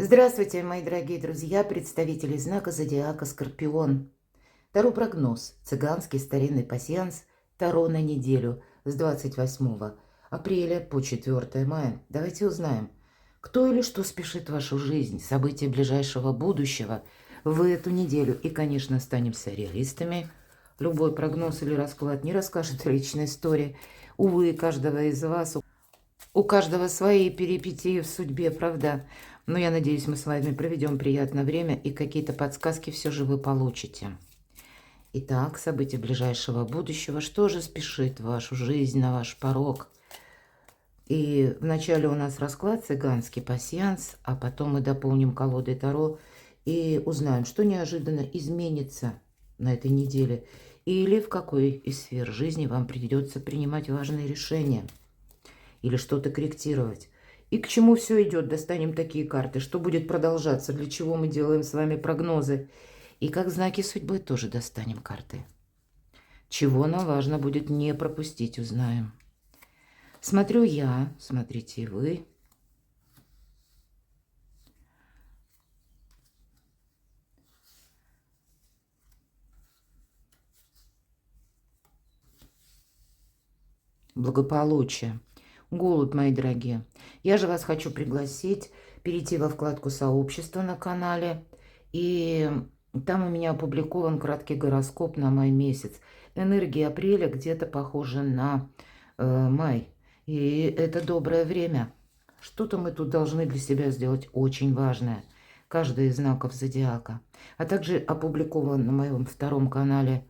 Здравствуйте, мои дорогие друзья, представители знака зодиака Скорпион. Таро прогноз, цыганский старинный пасьянс, Таро на неделю с 28 апреля по 4 мая. Давайте узнаем, кто или что спешит в вашу жизнь, события ближайшего будущего в эту неделю. И, конечно, останемся реалистами. Любой прогноз или расклад не расскажет личной истории. Увы, каждого из вас, у каждого свои перипетии в судьбе, правда? Но я надеюсь, мы с вами проведем приятное время и какие-то подсказки все же вы получите. Итак, события ближайшего будущего. Что же спешит в вашу жизнь, на ваш порог? И вначале у нас расклад цыганский пасьянс, а потом мы дополним колодой Таро и узнаем, что неожиданно изменится на этой неделе. Или в какой из сфер жизни вам придется принимать важные решения. Или что-то корректировать. И к чему все идет? Достанем такие карты. Что будет продолжаться? Для чего мы делаем с вами прогнозы? И как знаки судьбы тоже достанем карты. Чего нам важно будет не пропустить, узнаем. Смотрю я, смотрите и вы. Благополучие. Голубь, мои дорогие. Я же вас хочу пригласить перейти во вкладку сообщества на канале. И там у меня опубликован краткий гороскоп на май месяц. Энергия апреля где-то похожа на май. И это доброе время. Что-то мы тут должны для себя сделать очень важное. Каждый из знаков зодиака. А также опубликован на моем втором канале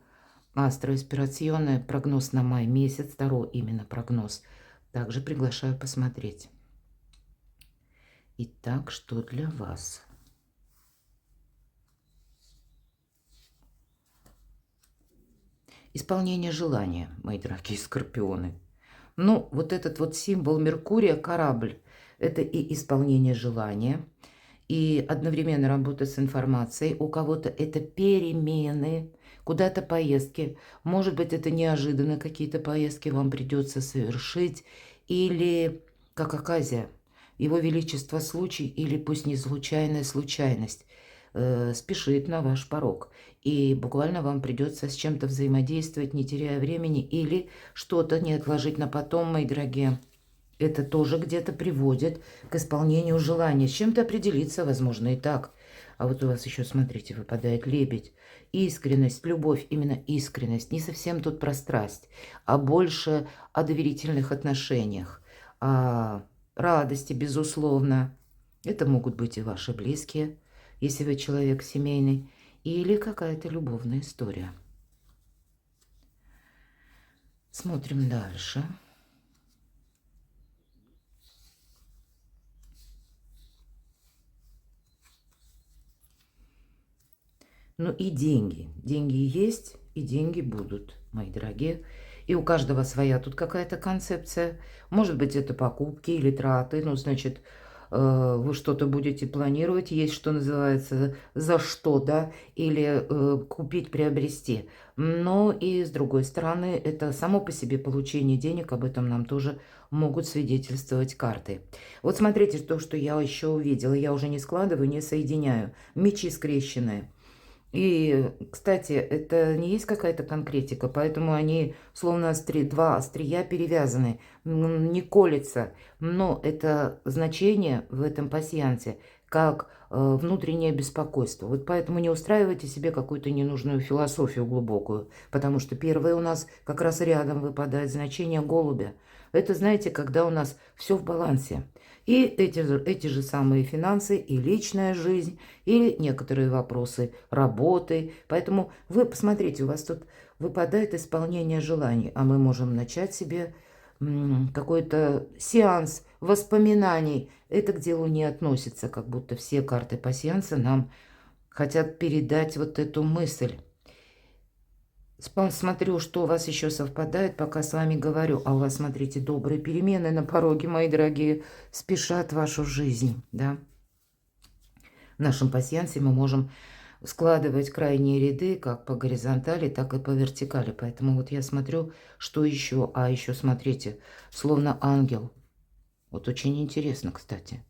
Астроинспирационный прогноз на май месяц. Второй именно прогноз. Также приглашаю посмотреть. Итак, что для вас? Исполнение желания, мои дорогие скорпионы. Ну, вот этот вот символ Меркурия, корабль, это и исполнение желания, и одновременно работа с информацией. У кого-то это перемены, куда-то поездки. Может быть, это неожиданно какие-то поездки вам придется совершить. Или, как оказия, его величество случай, или пусть не случайная случайность, спешит на ваш порог. И буквально вам придется с чем-то взаимодействовать, не теряя времени, или что-то не отложить на потом, мои дорогие. Это тоже где-то приводит к исполнению желания. С чем-то определиться, возможно, и так. А вот у вас еще, смотрите, выпадает лебедь. Искренность, любовь, именно искренность. Не совсем тут про страсть, а больше о доверительных отношениях, о радости, безусловно. Это могут быть и ваши близкие, если вы человек семейный, или какая-то любовная история. Смотрим дальше. Ну и деньги. Деньги есть, и деньги будут, мои дорогие. И у каждого своя тут какая-то концепция. Может быть, это покупки или траты. Ну, значит, вы что-то будете планировать. Есть, что называется, за что, да, или купить, приобрести. Но и с другой стороны, это само по себе получение денег. Об этом нам тоже могут свидетельствовать карты. Вот смотрите, то, что я еще увидела. Я уже не складываю, не соединяю. Мечи скрещенные. И, кстати, это не есть какая-то конкретика, поэтому они словно два острия перевязаны, не колется. Но это значение в этом пасьянсе как внутреннее беспокойство. Вот поэтому не устраивайте себе какую-то ненужную философию глубокую, потому что первое у нас как раз рядом выпадает значение голубя. Это, знаете, когда у нас все в балансе. И эти же самые финансы, и личная жизнь, и некоторые вопросы работы. Поэтому вы посмотрите, у вас тут выпадает исполнение желаний, а мы можем начать себе какой-то сеанс воспоминаний. Это к делу не относится, как будто все карты пасьянса нам хотят передать вот эту мысль. Смотрю, что у вас еще совпадает, пока с вами говорю. А у вас, смотрите, добрые перемены на пороге, мои дорогие, спешат в вашу жизнь, да. В нашем пасьянсе мы можем складывать крайние ряды как по горизонтали, так и по вертикали. Поэтому вот я смотрю, что еще. А еще, смотрите, словно ангел. Вот очень интересно, кстати.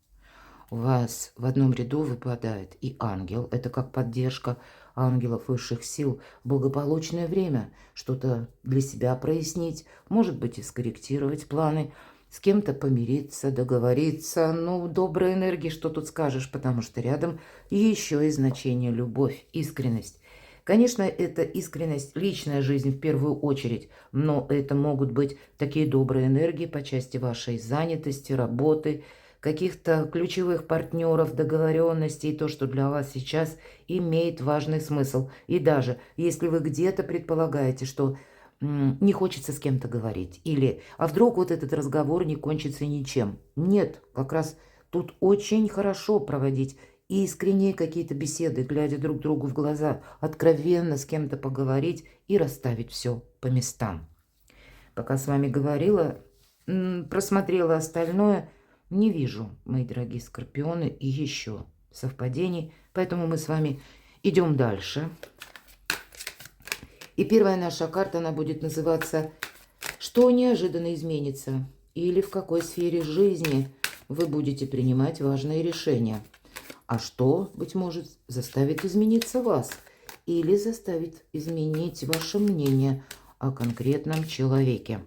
у вас в одном ряду выпадает и ангел. Это как поддержка ангелов высших сил. Благополучное время. Что-то для себя прояснить. Может быть, и скорректировать планы. С кем-то помириться, договориться. Ну, доброй энергии, что тут скажешь, потому что рядом еще и значение любовь, искренность. Конечно, это искренность, личная жизнь в первую очередь, но это могут быть такие добрые энергии по части вашей занятости, работы, каких-то ключевых партнеров, договоренностей, то, что для вас сейчас имеет важный смысл. И даже если вы где-то предполагаете, что не хочется с кем-то говорить, или а вдруг вот этот разговор не кончится ничем. Нет, как раз тут очень хорошо проводить искренние какие-то беседы, глядя друг другу в глаза, откровенно с кем-то поговорить и расставить все по местам. Пока с вами говорила, просмотрела остальное, не вижу, мои дорогие скорпионы, и еще совпадений, поэтому мы с вами идем дальше. И первая наша карта, она будет называться «Что неожиданно изменится?» или «В какой сфере жизни вы будете принимать важные решения?» А что, быть может, заставит измениться вас или заставит изменить ваше мнение о конкретном человеке?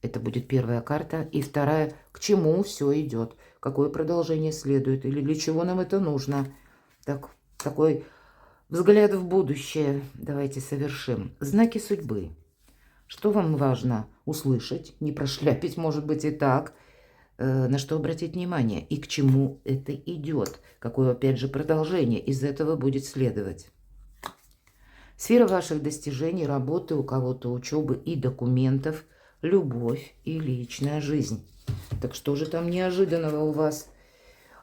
Это будет первая карта. И вторая, к чему все идет, какое продолжение следует или для чего нам это нужно. Такой взгляд в будущее давайте совершим. Знаки судьбы. Что вам важно услышать, не прошляпить, может быть, и так, на что обратить внимание и к чему это идет, какое, опять же, продолжение из этого будет следовать. Сфера ваших достижений, работы, у кого-то учебы и документов, любовь и личная жизнь. Так что же там неожиданного у вас?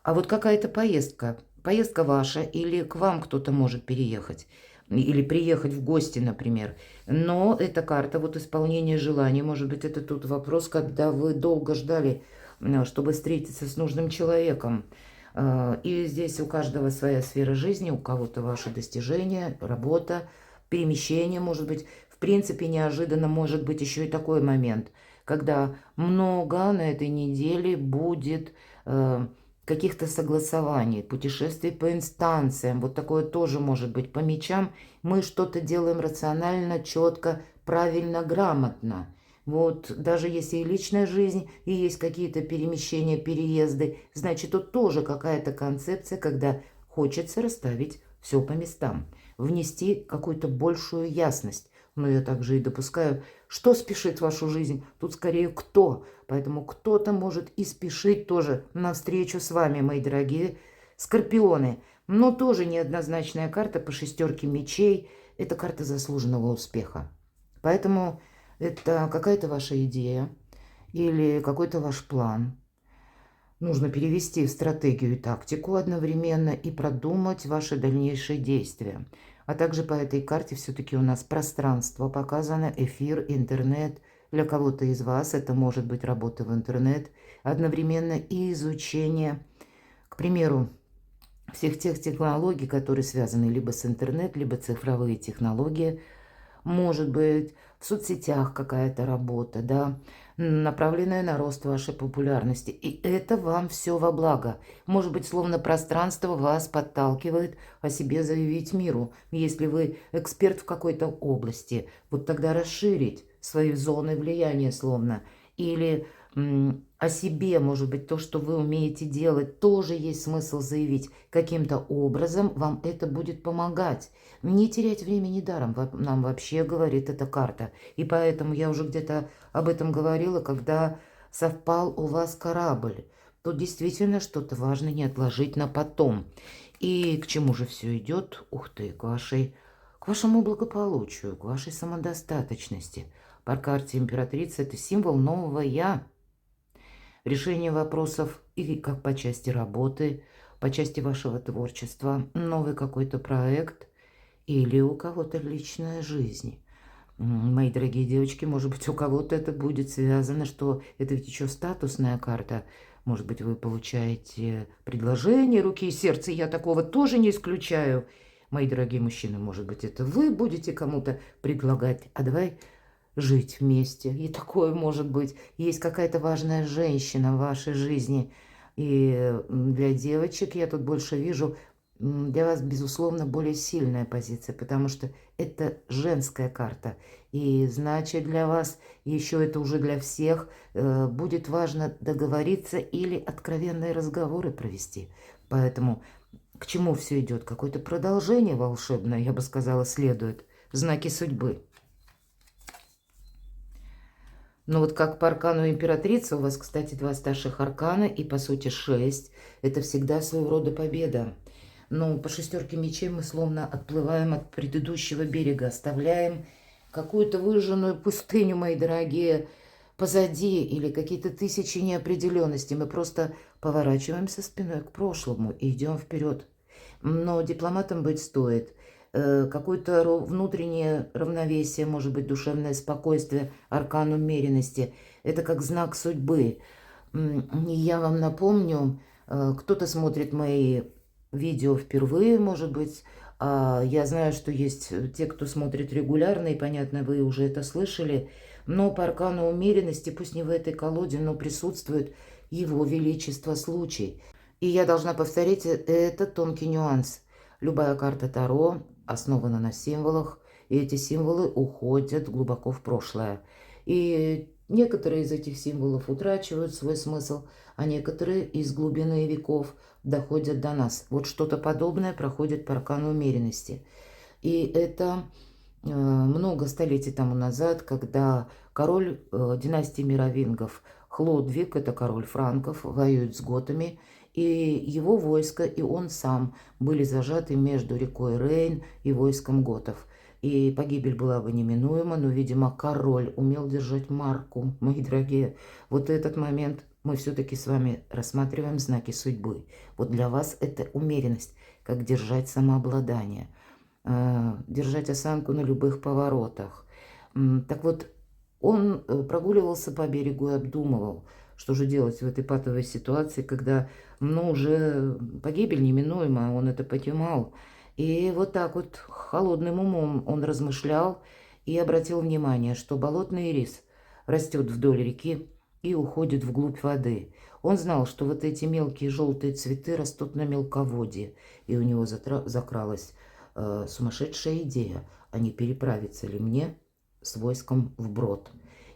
А вот какая-то поездка. Поездка ваша или к вам кто-то может переехать. Или приехать в гости, например. Но эта карта, вот исполнение желаний, может быть, это тут вопрос, когда вы долго ждали, чтобы встретиться с нужным человеком. И здесь у каждого своя сфера жизни, у кого-то ваши достижения, работа, перемещение, может быть. В принципе, неожиданно может быть еще и такой момент, когда много на этой неделе будет каких-то согласований, путешествий по инстанциям. Вот такое тоже может быть по мечам. Мы что-то делаем рационально, четко, правильно, грамотно. Вот даже если и личная жизнь, и есть какие-то перемещения, переезды, значит, тут тоже какая-то концепция, когда хочется расставить все по местам, внести какую-то большую ясность. Но я также и допускаю, что спешит в вашу жизнь, тут скорее кто. Поэтому кто-то может и спешить тоже навстречу с вами, мои дорогие скорпионы. Но тоже неоднозначная карта по шестерке мечей. Это карта заслуженного успеха. Поэтому это какая-то ваша идея или какой-то ваш план. Нужно перевести в стратегию и тактику одновременно и продумать ваши дальнейшие действия. А также по этой карте все-таки у нас пространство показано, эфир, интернет. Для кого-то из вас это может быть работа в интернет, одновременно и изучение, к примеру, всех тех технологий, которые связаны либо с интернет, либо цифровые технологии. Может быть, в соцсетях какая-то работа, да, направленная на рост вашей популярности. И это вам все во благо. Может быть, словно пространство вас подталкивает о себе заявить миру. Если вы эксперт в какой-то области, вот тогда расширить свои зоны влияния словно. Или о себе, может быть, то, что вы умеете делать, тоже есть смысл заявить. Каким-то образом вам это будет помогать. Не терять времени даром, нам вообще говорит эта карта. И поэтому я уже где-то об этом говорила, когда совпал у вас корабль. Тут действительно что-то важное не отложить на потом. И к чему же все идет? Ух ты, к вашему благополучию, к вашей самодостаточности. По карте императрицы это символ нового «я». Решение вопросов и как по части работы, по части вашего творчества, новый какой-то проект или у кого-то личная жизнь. Мои дорогие девочки, может быть, у кого-то это будет связано, что это ведь еще статусная карта. Может быть, вы получаете предложение руки и сердца, я такого тоже не исключаю. Мои дорогие мужчины, может быть, это вы будете кому-то предлагать, а давай жить вместе. И такое может быть. Есть какая-то важная женщина в вашей жизни, И для девочек я тут больше вижу, для вас, безусловно, более сильная позиция, потому что это женская карта. И значит, для вас, еще это уже для всех, будет важно договориться или откровенные разговоры провести. Поэтому к чему все идет? Какое-то продолжение волшебное, я бы сказала, следует. Знаки судьбы. Ну вот как по аркану императрицы, у вас, кстати, 2 старших аркана и, по сути, 6. Это всегда своего рода победа. Но по 6 мечей мы словно отплываем от предыдущего берега, оставляем какую-то выжженную пустыню, мои дорогие, позади, или какие-то тысячи неопределенностей. Мы просто поворачиваемся спиной к прошлому и идем вперед. Но дипломатом быть стоит. Какое-то внутреннее равновесие, может быть, душевное спокойствие, аркан умеренности. Это как знак судьбы. И я вам напомню, кто-то смотрит мои видео впервые, может быть. Я знаю, что есть те, кто смотрит регулярно, и, понятно, вы уже это слышали. Но по аркану умеренности, пусть не в этой колоде, но присутствует его величество случай. И я должна повторить, это тонкий нюанс. Любая карта Таро основана на символах, и эти символы уходят глубоко в прошлое. И некоторые из этих символов утрачивают свой смысл, а некоторые из глубины веков доходят до нас. Вот что-то подобное проходит по аркану умеренности. И это много столетий тому назад, когда король династии мировингов Хлодвиг, это король франков, воюет с готами, и его войско, и он сам были зажаты между рекой Рейн и войском готов. И погибель была бы неминуема, но, видимо, король умел держать марку, мои дорогие. Вот этот момент мы все-таки с вами рассматриваем знаки судьбы. Вот для вас это умеренность, как держать самообладание, держать осанку на любых поворотах. Так вот, он прогуливался по берегу и обдумывал, что же делать в этой патовой ситуации, когда, ну, уже погибель неминуема, он это понимал. И вот так вот холодным умом он размышлял и обратил внимание, что болотный рис растет вдоль реки и уходит вглубь воды. Он знал, что вот эти мелкие желтые цветы растут на мелководье, и у него закралась сумасшедшая идея, а не переправиться ли мне с войском вброд.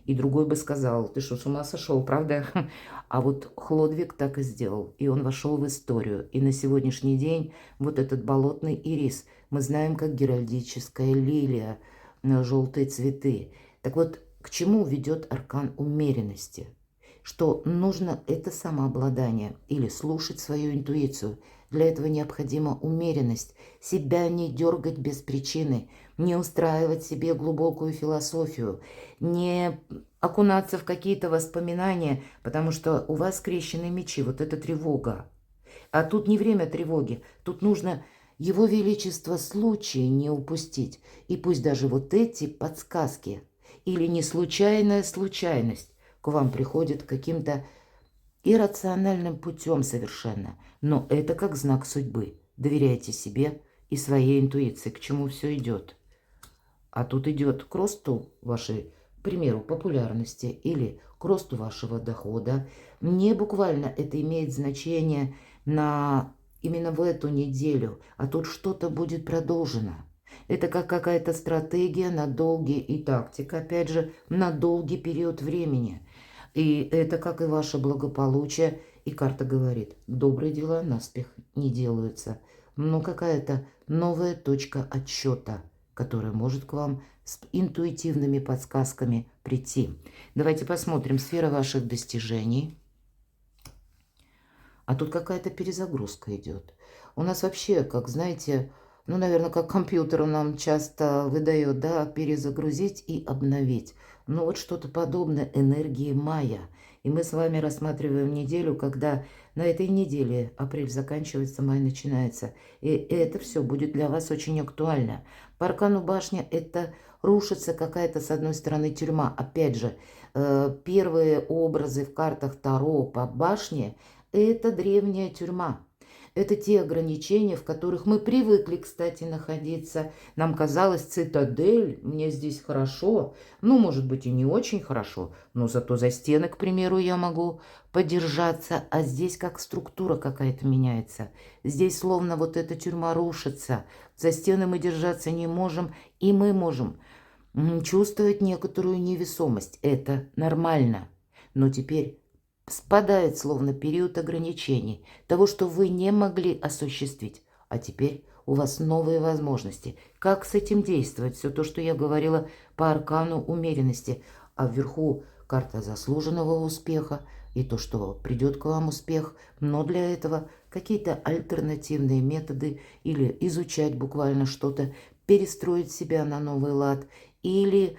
И другой бы сказал, ты что, с ума сошел, правда? А вот Хлодвиг так и сделал, и он вошел в историю. И на сегодняшний день вот этот болотный ирис мы знаем как геральдическая лилия, желтые цветы. Так вот, к чему ведет аркан умеренности? Что нужно это самообладание или слушать свою интуицию. Для этого необходима умеренность, себя не дергать без причины, не устраивать себе глубокую философию, не окунаться в какие-то воспоминания, потому что у вас скрещенные мечи, вот это тревога. А тут не время тревоги, тут нужно его величество случай не упустить. И пусть даже вот эти подсказки или не случайная случайность к вам приходит каким-то иррациональным путем совершенно, но это как знак судьбы. Доверяйте себе и своей интуиции, к чему все идет. А тут идет к росту вашей, к примеру, популярности или к росту вашего дохода. Не буквально это имеет значение на именно в эту неделю, а тут что-то будет продолжено. Это как какая-то стратегия на долгий и тактика, опять же, на долгий период времени. И это как и ваше благополучие. И карта говорит, добрые дела наспех не делаются. Но какая-то новая точка отсчета, которая может к вам с интуитивными подсказками прийти. Давайте посмотрим сфера ваших достижений. А тут какая-то перезагрузка идет. У нас вообще, как знаете, ну, наверное, как компьютер нам часто выдает, да, перезагрузить и обновить. Ну, вот что-то подобное энергии мая. И мы с вами рассматриваем неделю, когда на этой неделе апрель заканчивается, май начинается. И это все будет для вас очень актуально. По аркану башня это рушится какая-то, с одной стороны, тюрьма. Опять же, первые образы в картах Таро по башне – это древняя тюрьма. Это те ограничения, в которых мы привыкли, кстати, находиться. Нам казалось, цитадель, мне здесь хорошо. Ну, может быть, и не очень хорошо, но зато за стены, к примеру, я могу подержаться. А здесь как структура какая-то меняется. Здесь словно вот эта тюрьма рушится. За стены мы держаться не можем, и мы можем чувствовать некоторую невесомость. Это нормально. Но теперь спадает словно период ограничений, того, что вы не могли осуществить. А теперь у вас новые возможности. Как с этим действовать? Все то, что я говорила по аркану умеренности. А вверху карта заслуженного успеха и то, что придет к вам успех. Но для этого какие-то альтернативные методы или изучать буквально что-то, перестроить себя на новый лад или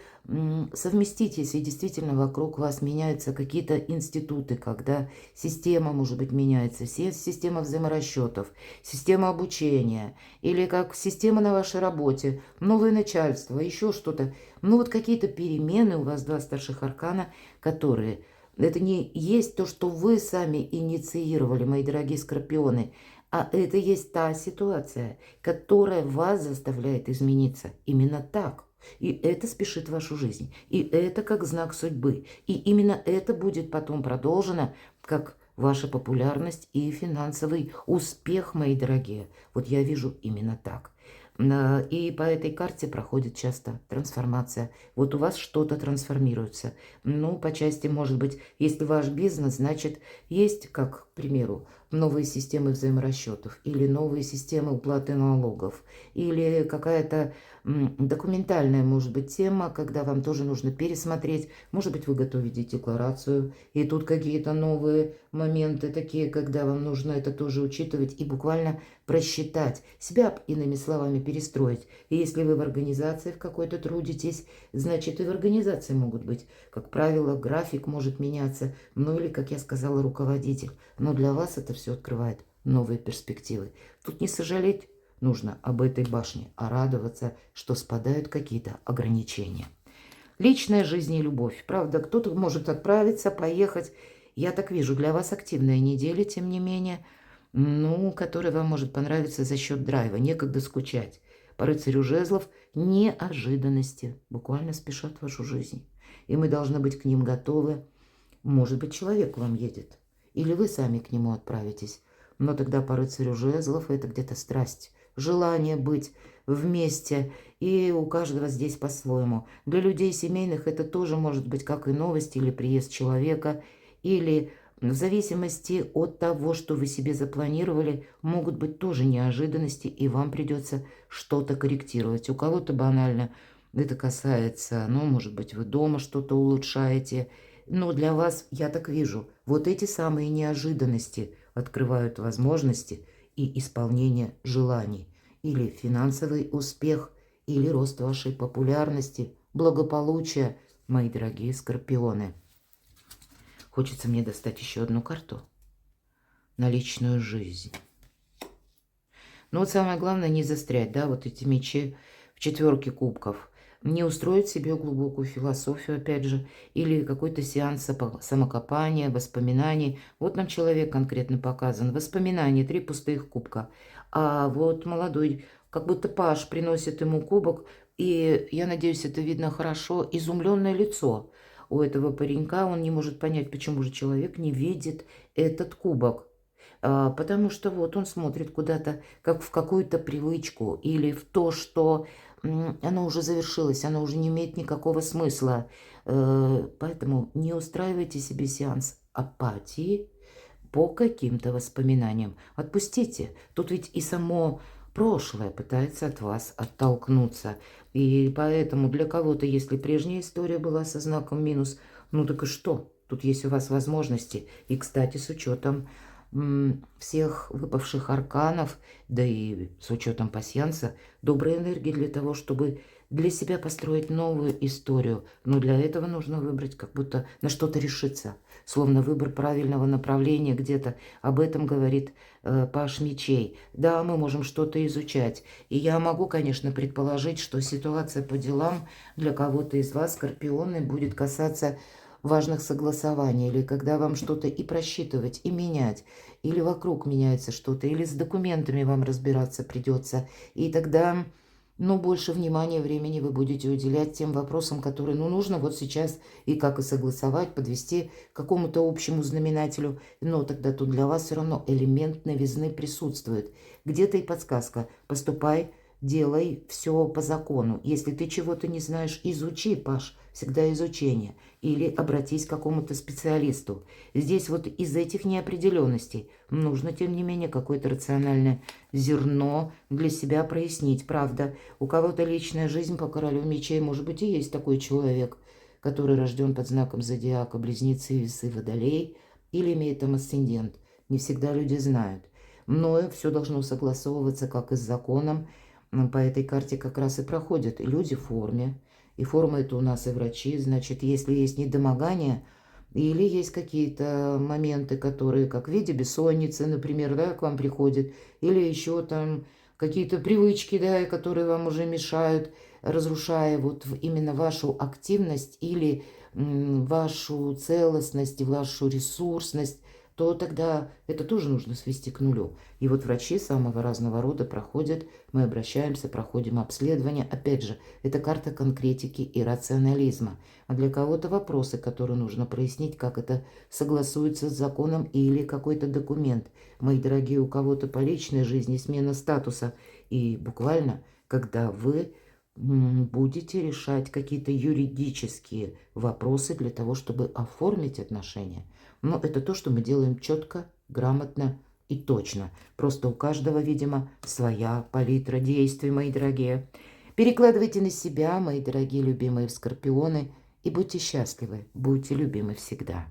совместить, если действительно вокруг вас меняются какие-то институты, когда система, может быть, меняется, система взаиморасчетов, система обучения, или как система на вашей работе, новое начальство, еще что-то. Ну вот какие-то перемены у вас два старших аркана, которые... Это не есть то, что вы сами инициировали, мои дорогие скорпионы, а это есть та ситуация, которая вас заставляет измениться. Именно так. И это спешит в вашу жизнь. И это как знак судьбы. И именно это будет потом продолжено, как ваша популярность и финансовый успех, мои дорогие. Вот я вижу именно так. И по этой карте проходит часто трансформация. Вот у вас что-то трансформируется. Ну, по части, может быть, если ваш бизнес, значит, есть, как, к примеру, новые системы взаиморасчетов, или новые системы уплаты налогов, или какая-то документальная, может быть, тема, когда вам тоже нужно пересмотреть. Может быть, вы готовите декларацию, и тут какие-то новые моменты такие, когда вам нужно это тоже учитывать и буквально просчитать, себя, иными словами, перестроить. И если вы в организации в какой-то трудитесь, значит, и в организации могут быть, как правило, график может меняться, ну или, как я сказала, руководитель. Но для вас это все открывает новые перспективы. Тут не сожалеть нужно об этой башне, а радоваться, что спадают какие-то ограничения. Личная жизнь и любовь. Правда, кто-то может отправиться, поехать. Я так вижу, для вас активная неделя, тем не менее, ну, которая вам может понравиться за счет драйва. Некогда скучать. По рыцарю жезлов неожиданности буквально спешат в вашу жизнь. И мы должны быть к ним готовы. Может быть, человек к вам едет. Или вы сами к нему отправитесь. Но тогда по рыцарю жезлов это где-то страсть. Желание быть вместе, и у каждого здесь по-своему. Для людей семейных это тоже может быть как и новость, или приезд человека, или в зависимости от того, что вы себе запланировали, могут быть тоже неожиданности, и вам придется что-то корректировать. У кого-то банально это касается, ну, может быть, вы дома что-то улучшаете, но для вас, я так вижу, вот эти самые неожиданности открывают возможности и исполнение желаний, или финансовый успех, или рост вашей популярности, благополучия, мои дорогие скорпионы. Хочется мне достать еще одну карту на личную жизнь. Но вот самое главное не застрять, да, вот эти мечи в четверке кубков. Не устроить себе глубокую философию, опять же, или какой-то сеанс самокопания, воспоминаний. Вот нам человек конкретно показан. Воспоминания, 3 пустых кубка. А вот молодой, как будто паж приносит ему кубок, и, я надеюсь, это видно хорошо, изумленное лицо у этого паренька. Он не может понять, почему же человек не видит этот кубок. Потому что вот он смотрит куда-то, как в какую-то привычку или в то, что оно уже завершилось, оно уже не имеет никакого смысла. Поэтому не устраивайте себе сеанс апатии по каким-то воспоминаниям. Отпустите. Тут ведь и само прошлое пытается от вас оттолкнуться. И поэтому для кого-то, если прежняя история была со знаком минус, ну так и что? Тут есть у вас возможности. И, кстати, с учетом всех выпавших арканов, да и с учетом пасьянса, доброй энергии для того, чтобы для себя построить новую историю. Но для этого нужно выбрать, как будто на что-то решиться. Словно выбор правильного направления где-то. Об этом говорит Паш Мечей. Да, мы можем что-то изучать. И я могу, конечно, предположить, что ситуация по делам для кого-то из вас, скорпионы, будет касаться важных согласований, или когда вам что-то и просчитывать, и менять, или вокруг меняется что-то, или с документами вам разбираться придется, и тогда, ну, больше внимания, времени вы будете уделять тем вопросам, которые, ну, нужно вот сейчас и как и согласовать, подвести к какому-то общему знаменателю, но тогда тут для вас все равно элемент новизны присутствует. Где-то и подсказка: поступай, делай все по закону. Если ты чего-то не знаешь, изучи, Паш, всегда изучение. Или обратись к какому-то специалисту. Здесь вот из этих неопределенностей нужно, тем не менее, какое-то рациональное зерно для себя прояснить. Правда, у кого-то личная жизнь по королю мечей, может быть, и есть такой человек, который рожден под знаком зодиака Близнецы, Весы, Водолей, или имеет там асцендент. Не всегда люди знают. Но все должно согласовываться как и с законом. По этой карте как раз и проходят и люди в форме. И форма это у нас и врачи. Значит, если есть недомогание или есть какие-то моменты, которые, как в виде бессонницы, например, да, к вам приходят, или еще там какие-то привычки, да, которые вам уже мешают, разрушая вот именно вашу активность или вашу целостность, вашу ресурсность, то тогда это тоже нужно свести к нулю. И вот врачи самого разного рода проходят, мы обращаемся, проходим обследование. Опять же, это карта конкретики и рационализма. А для кого-то вопросы, которые нужно прояснить, как это согласуется с законом или какой-то документ. Мои дорогие, у кого-то по личной жизни смена статуса. И буквально, когда вы будете решать какие-то юридические вопросы для того, чтобы оформить отношения. Но это то, что мы делаем четко, грамотно и точно. Просто у каждого, видимо, своя палитра действий, мои дорогие. Перекладывайте на себя, мои дорогие любимые скорпионы, и будьте счастливы, будьте любимы всегда.